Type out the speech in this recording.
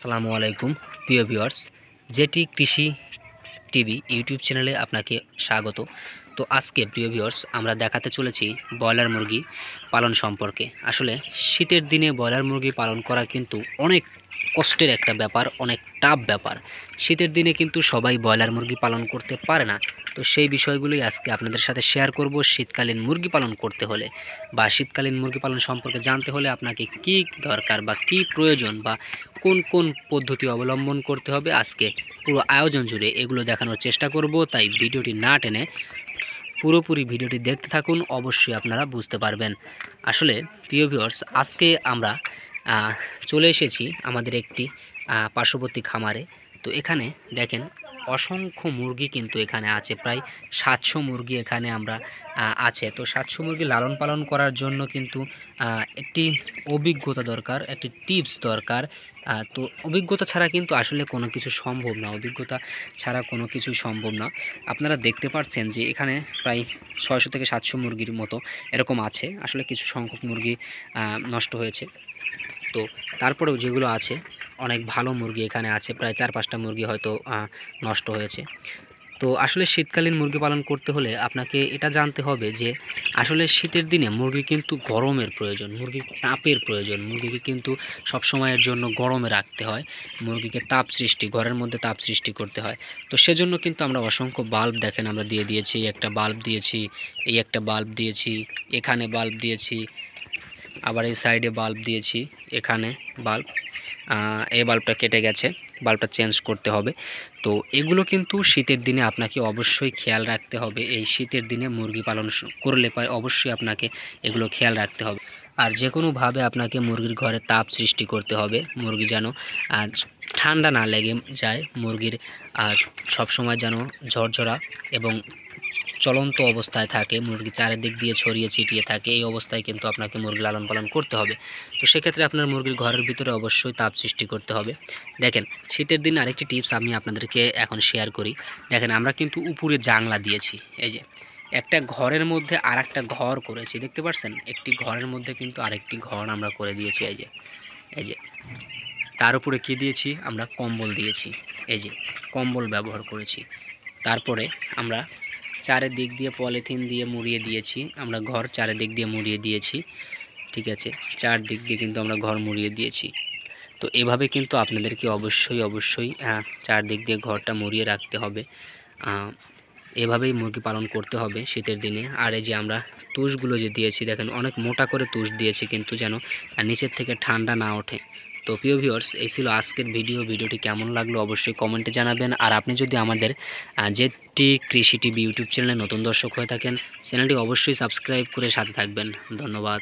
আসসালামু আলাইকুম প্রিয় ভিউয়ার্স, যেটি কৃষি টিভি ইউটিউব চ্যানেলে আপনাকে স্বাগত। তো আজকে প্রিয় ভিউয়ার্স আমরা দেখাতে চলেছি ব্রয়লার মুরগি পালন সম্পর্কে। আসলে শীতের দিনে ব্রয়লার মুরগি পালন করা কিন্তু অনেক কষ্টের একটা ব্যাপার, অনেক টাফ ব্যাপার। শীতের দিনে কিন্তু সবাই ব্রয়লার মুরগি পালন করতে পারে না। তো সেই বিষয়গুলোই আজকে আপনাদের সাথে শেয়ার করব। শীতকালীন মুরগি পালন করতে হলে বা শীতকালীন মুরগি পালন সম্পর্কে জানতে হলে আপনাকে কী দরকার বা কী প্রয়োজন বা কোন কোন পদ্ধতি অবলম্বন করতে হবে, আজকে পুরো আয়োজন জুড়ে এগুলো দেখানোর চেষ্টা করব। তাই ভিডিওটি না টেনে পুরোপুরি ভিডিওটি দেখতে থাকুন, অবশ্যই আপনারা বুঝতে পারবেন। আসলে প্রিয় ভিউয়ার্স, আজকে আমরা চলে এসেছি আমাদের একটি পার্শ্ববর্তী খামারে। তো এখানে দেখেন অসংখ্য মুরগি কিন্তু এখানে আছে, প্রায় 700 মুরগি এখানে আমরা আছে। তো 700 মুরগি লালন পালন করার জন্য কিন্তু একটি অভিজ্ঞতা দরকার, একটি টিপস দরকার। তো অভিজ্ঞতা ছাড়া কিন্তু আসলে কোনো কিছু সম্ভব না, অভিজ্ঞতা ছাড়া কোনো কিছুই সম্ভব না। আপনারা দেখতে পাচ্ছেন যে এখানে প্রায় 600 থেকে 700 মুরগির মতো এরকম আছে। আসলে কিছু সংখ্যক মুরগি নষ্ট হয়েছে, তো তারপরেও যেগুলো আছে অনেক ভালো মুরগি এখানে আছে, প্রায় 4-5টা মুরগি হয়তো নষ্ট হয়েছে। তো আসলে শীতকালীন মুরগি পালন করতে হলে আপনাকে এটা জানতে হবে যে আসলে শীতের দিনে মুরগি কিন্তু গরমের প্রয়োজন, মুরগির তাপের প্রয়োজন। মুরগিকে কিন্তু সব সময়ের জন্য গরমে রাখতে হয়, মুরগিকে তাপ সৃষ্টি, ঘরের মধ্যে তাপ সৃষ্টি করতে হয়। তো সেজন্য কিন্তু আমরা অসংখ্য বাল্ব দেখেন আমরা দিয়ে দিয়েছি। একটা বাল্ব দিয়েছি, এই একটা বাল্ব দিয়েছি, এখানে বাল্ব দিয়েছি, আবার এই সাইডে বাল্ব দিয়েছি, এখানে বাল্ব। এই বাল্বটা কেটে গেছে, বাল্বটা চেঞ্জ করতে হবে। তো এগুলো কিন্তু শীতের দিনে আপনাকে অবশ্যই খেয়াল রাখতে হবে। এই শীতের দিনে মুরগি পালন করলে পরে অবশ্যই আপনাকে এগুলো খেয়াল রাখতে হবে। আর যে কোনোভাবে আপনাকে মুরগির ঘরে তাপ সৃষ্টি করতে হবে, মুরগি যেন ঠান্ডা না লেগে যায়, মুরগির সবসময় যেন ঝরঝরা এবং চলন্ত অবস্থায় থাকে, মুরগি চারিদিক দিয়ে ছড়িয়ে ছিটিয়ে থাকে। এই অবস্থায় কিন্তু আপনাকে মুরগি লালন পালন করতে হবে। তো সেক্ষেত্রে আপনার মুরগির ঘরের ভিতরে অবশ্যই তাপ সৃষ্টি করতে হবে। দেখেন শীতের দিন আরেকটি টিপস আমি আপনাদেরকে এখন শেয়ার করি। দেখেন আমরা কিন্তু উপরে জানলা দিয়েছি, এই যে একটা ঘরের মধ্যে আর একটা ঘর করেছি, দেখতে পাচ্ছেন? একটি ঘরের মধ্যে কিন্তু আরেকটি ঘর আমরা করে দিয়েছি। এই যে তার উপরে কী দিয়েছি আমরা? কম্বল দিয়েছি। এই যে কম্বল ব্যবহার করেছি। তারপরে আমরা চারিদিক দিয়ে পলিথিন দিয়ে মুড়িয়ে দিয়েছি, আমরা ঘর চারিদিক দিয়ে মুড়িয়ে দিয়েছি। ঠিক আছে, চারদিক দিয়ে কিন্তু আমরা ঘর মুড়িয়ে দিয়েছি। তো এভাবে কিন্তু আপনাদেরকে অবশ্যই চারদিক দিয়ে ঘরটা মুড়িয়ে রাখতে হবে। এভাবেই মুরগি পালন করতে হবে শীতের দিনে। আর এই যে আমরা তুষগুলো যে দিয়েছি, দেখেন অনেক মোটা করে তুষ দিয়েছি, কিন্তু যেন নিচের থেকে ঠান্ডা না ওঠে। তো প্রিয় ভিউয়ার্স, এই ছিল আজকের ভিডিওটি কেমন লাগলো অবশ্যই কমেন্টে জানাবেন। আর আপনি যদি আমাদের যেটি কৃষি টিভি ইউটিউব চ্যানেলে নতুন দর্শক হয়ে থাকেন, চ্যানেলটি অবশ্যই সাবস্ক্রাইব করে সাথে থাকবেন। ধন্যবাদ।